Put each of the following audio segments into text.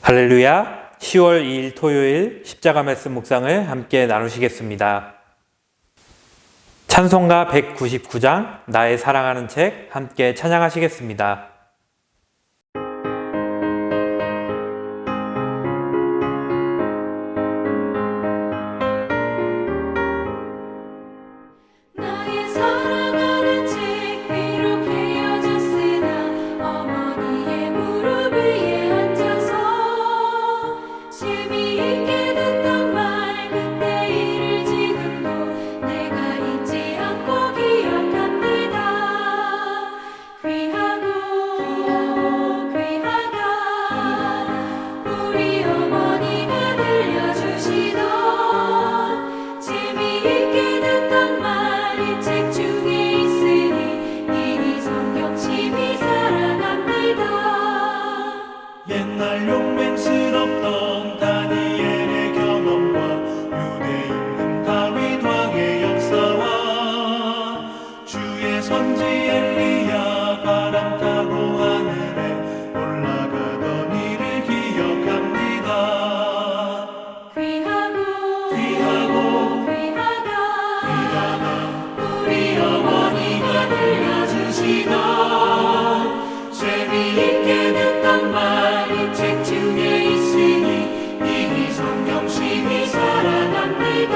할렐루야, 10월 2일 토요일 십자가 말씀 묵상을 함께 나누시겠습니다. 찬송가 199장 나의 사랑하는 책 함께 찬양하시겠습니다. 옛날 용맹스럽던 다니엘의 경험과 유대 임금 다윗 왕의 역사와 주의 선지 엘리야 바람 타고 하늘에 올라가던 일을 기억합니다. 귀하다 우리 어머니가 들려주시던 재미있게 듣던 말 책 중에 있으니 이 성경 심히 사랑합니다.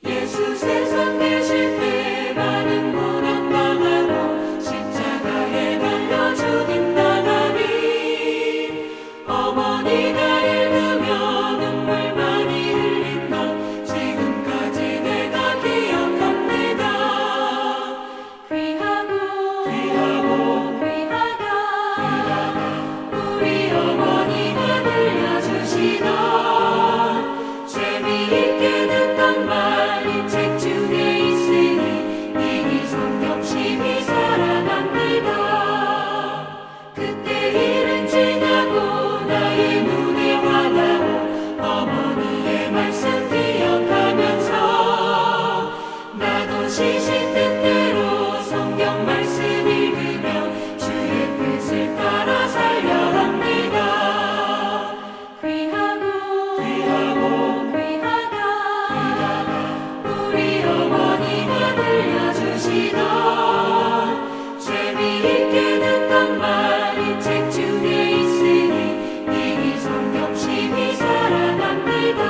예수 세상 계실 때 많은 고난 당하고 십자가에 달려 죽임 당하니 어머니가 읽으며 눈물 많이 흘린 것 지금까지 내가 기억합니다. 귀하다 우리 어머니가 들려주시던 재미있게 듣던 말 책 중에 있으니 이 성경 심히 사랑합니다. 그때 일은 지나고 나의 눈에 와닿고 어머니의 말씀 기억하면서 나도 시신 뜻대로 성경 말씀 읽으며 주의 뜻을 따라 살려 합니다. 우리 어머니가 들려주시던 재미있게 듣던 말 책 중에 있으니 이 성경 심히 사랑합니다.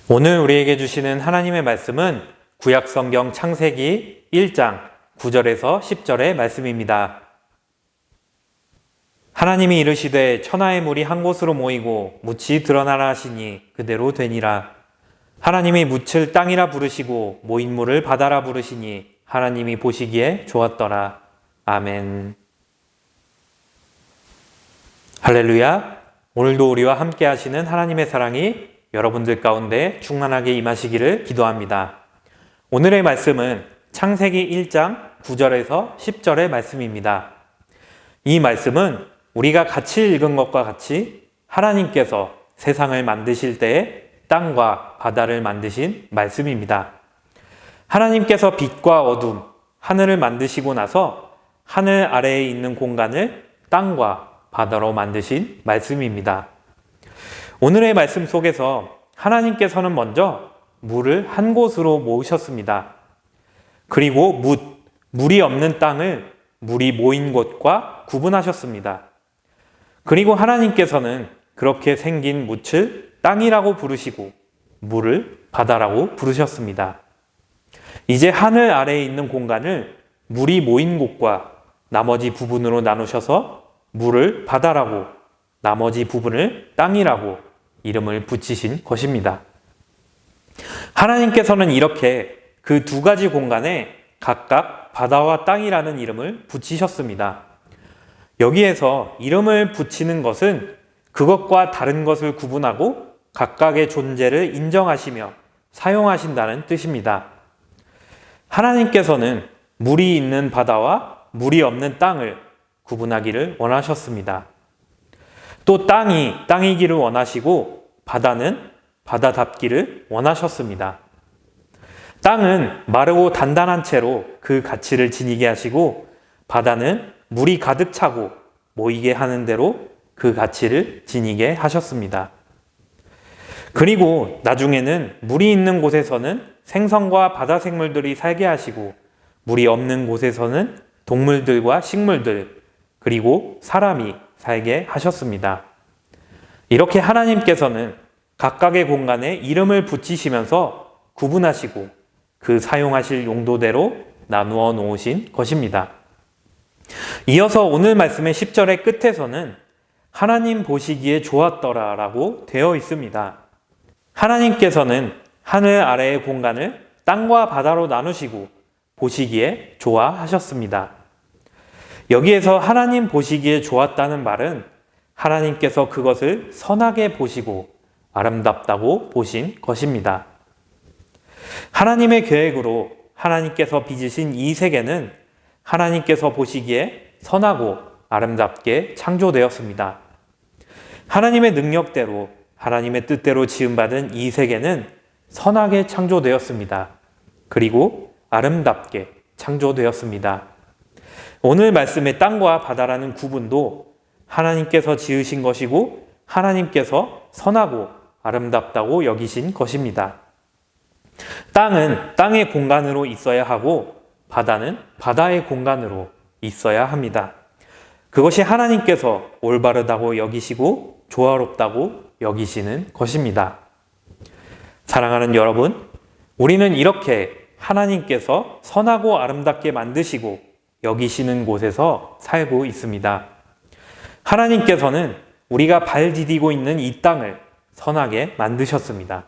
오늘 우리에게 주시는 하나님의 말씀은 구약성경 창세기 1장 9절에서 10절의 말씀입니다. 하나님이 이르시되 천하의 물이 한 곳으로 모이고 묻이 드러나라 하시니 그대로 되니라. 하나님이 묻을 땅이라 부르시고 모인 물을 바다라 부르시니 하나님이 보시기에 좋았더라. 아멘. 할렐루야. 오늘도 우리와 함께 하시는 하나님의 사랑이 여러분들 가운데 충만하게 임하시기를 기도합니다. 오늘의 말씀은 창세기 1장 9절에서 10절의 말씀입니다. 이 말씀은 우리가 같이 읽은 것과 같이 하나님께서 세상을 만드실 때에 땅과 바다를 만드신 말씀입니다. 하나님께서 빛과 어둠, 하늘을 만드시고 나서 하늘 아래에 있는 공간을 땅과 바다로 만드신 말씀입니다. 오늘의 말씀 속에서 하나님께서는 먼저 물을 한 곳으로 모으셨습니다. 그리고 물이 없는 땅을 물이 모인 곳과 구분하셨습니다. 그리고 하나님께서는 그렇게 생긴 묻을 땅이라고 부르시고 물을 바다라고 부르셨습니다. 이제 하늘 아래에 있는 공간을 물이 모인 곳과 나머지 부분으로 나누셔서 물을 바다라고 나머지 부분을 땅이라고 이름을 붙이신 것입니다. 하나님께서는 이렇게 그 두 가지 공간에 각각 바다와 땅이라는 이름을 붙이셨습니다. 여기에서 이름을 붙이는 것은 그것과 다른 것을 구분하고 각각의 존재를 인정하시며 사용하신다는 뜻입니다. 하나님께서는 물이 있는 바다와 물이 없는 땅을 구분하기를 원하셨습니다. 또 땅이 땅이기를 원하시고 바다는 바다답기를 원하셨습니다. 땅은 마르고 단단한 채로 그 가치를 지니게 하시고 바다는 물이 가득 차고 모이게 하는 대로 그 가치를 지니게 하셨습니다. 그리고 나중에는 물이 있는 곳에서는 생선과 바다 생물들이 살게 하시고 물이 없는 곳에서는 동물들과 식물들 그리고 사람이 살게 하셨습니다. 이렇게 하나님께서는 각각의 공간에 이름을 붙이시면서 구분하시고 그 사용하실 용도대로 나누어 놓으신 것입니다. 이어서 오늘 말씀의 10절의 끝에서는 하나님 보시기에 좋았더라 라고 되어 있습니다. 하나님께서는 하늘 아래의 공간을 땅과 바다로 나누시고 보시기에 좋아하셨습니다. 여기에서 하나님 보시기에 좋았다는 말은 하나님께서 그것을 선하게 보시고 아름답다고 보신 것입니다. 하나님의 계획으로 하나님께서 빚으신 이 세계는 하나님께서 보시기에 선하고 아름답게 창조되었습니다. 하나님의 능력대로 하나님의 뜻대로 지음받은 이 세계는 선하게 창조되었습니다. 그리고 아름답게 창조되었습니다. 오늘 말씀의 땅과 바다라는 구분도 하나님께서 지으신 것이고 하나님께서 선하고 아름답다고 여기신 것입니다. 땅은 땅의 공간으로 있어야 하고 바다는 바다의 공간으로 있어야 합니다. 그것이 하나님께서 올바르다고 여기시고 조화롭다고 여기시는 것입니다. 사랑하는 여러분, 우리는 이렇게 하나님께서 선하고 아름답게 만드시고 여기시는 곳에서 살고 있습니다. 하나님께서는 우리가 발 디디고 있는 이 땅을 선하게 만드셨습니다.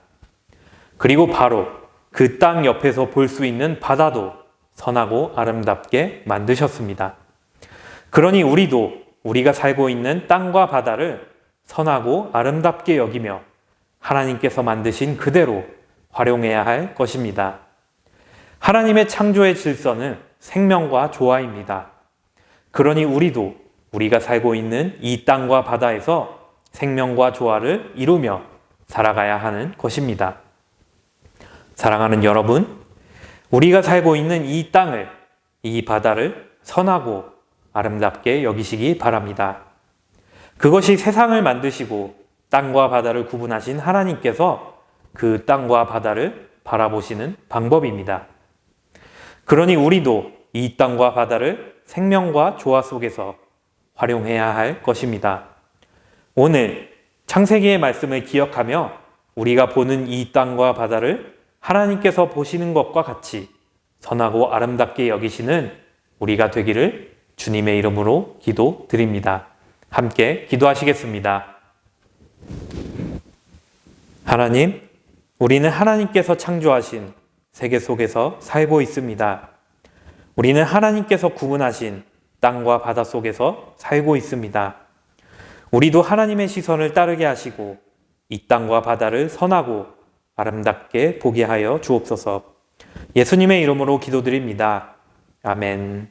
그리고 바로 그 땅 옆에서 볼 수 있는 바다도 선하고 아름답게 만드셨습니다. 그러니 우리도 우리가 살고 있는 땅과 바다를 선하고 아름답게 여기며 하나님께서 만드신 그대로 활용해야 할 것입니다. 하나님의 창조의 질서는 생명과 조화입니다. 그러니 우리도 우리가 살고 있는 이 땅과 바다에서 생명과 조화를 이루며 살아가야 하는 것입니다. 사랑하는 여러분, 우리가 살고 있는 이 땅을, 이 바다를 선하고 아름답게 여기시기 바랍니다. 그것이 세상을 만드시고 땅과 바다를 구분하신 하나님께서 그 땅과 바다를 바라보시는 방법입니다. 그러니 우리도 이 땅과 바다를 생명과 조화 속에서 활용해야 할 것입니다. 오늘 창세기의 말씀을 기억하며 우리가 보는 이 땅과 바다를 하나님께서 보시는 것과 같이 선하고 아름답게 여기시는 우리가 되기를 주님의 이름으로 기도드립니다. 함께 기도하시겠습니다. 하나님, 우리는 하나님께서 창조하신 세계 속에서 살고 있습니다. 우리는 하나님께서 구분하신 땅과 바다 속에서 살고 있습니다. 우리도 하나님의 시선을 따르게 하시고 이 땅과 바다를 선하고 아름답게 보게 하여 주옵소서. 예수님의 이름으로 기도드립니다. 아멘.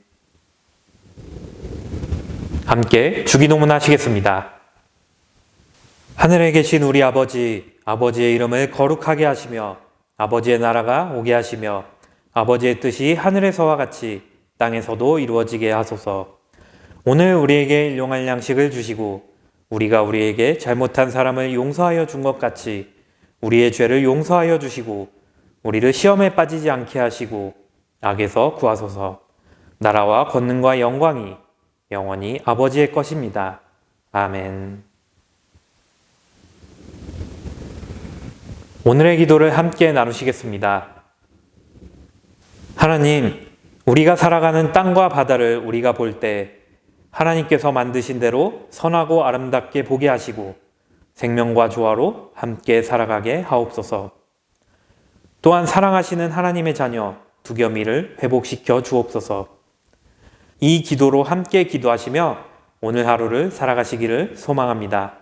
함께 주기도문 하시겠습니다. 하늘에 계신 우리 아버지, 아버지의 이름을 거룩하게 하시며 아버지의 나라가 오게 하시며 아버지의 뜻이 하늘에서와 같이 땅에서도 이루어지게 하소서. 오늘 우리에게 일용할 양식을 주시고 우리가 우리에게 잘못한 사람을 용서하여 준 것 같이 우리의 죄를 용서하여 주시고 우리를 시험에 빠지지 않게 하시고 악에서 구하소서. 나라와 권능과 영광이 영원히 아버지의 것입니다. 아멘. 오늘의 기도를 함께 나누시겠습니다. 하나님, 우리가 살아가는 땅과 바다를 우리가 볼 때 하나님께서 만드신 대로 선하고 아름답게 보게 하시고 생명과 조화로 함께 살아가게 하옵소서. 또한 사랑하시는 하나님의 자녀 두겸이를 회복시켜 주옵소서. 이 기도로 함께 기도하시며 오늘 하루를 살아가시기를 소망합니다.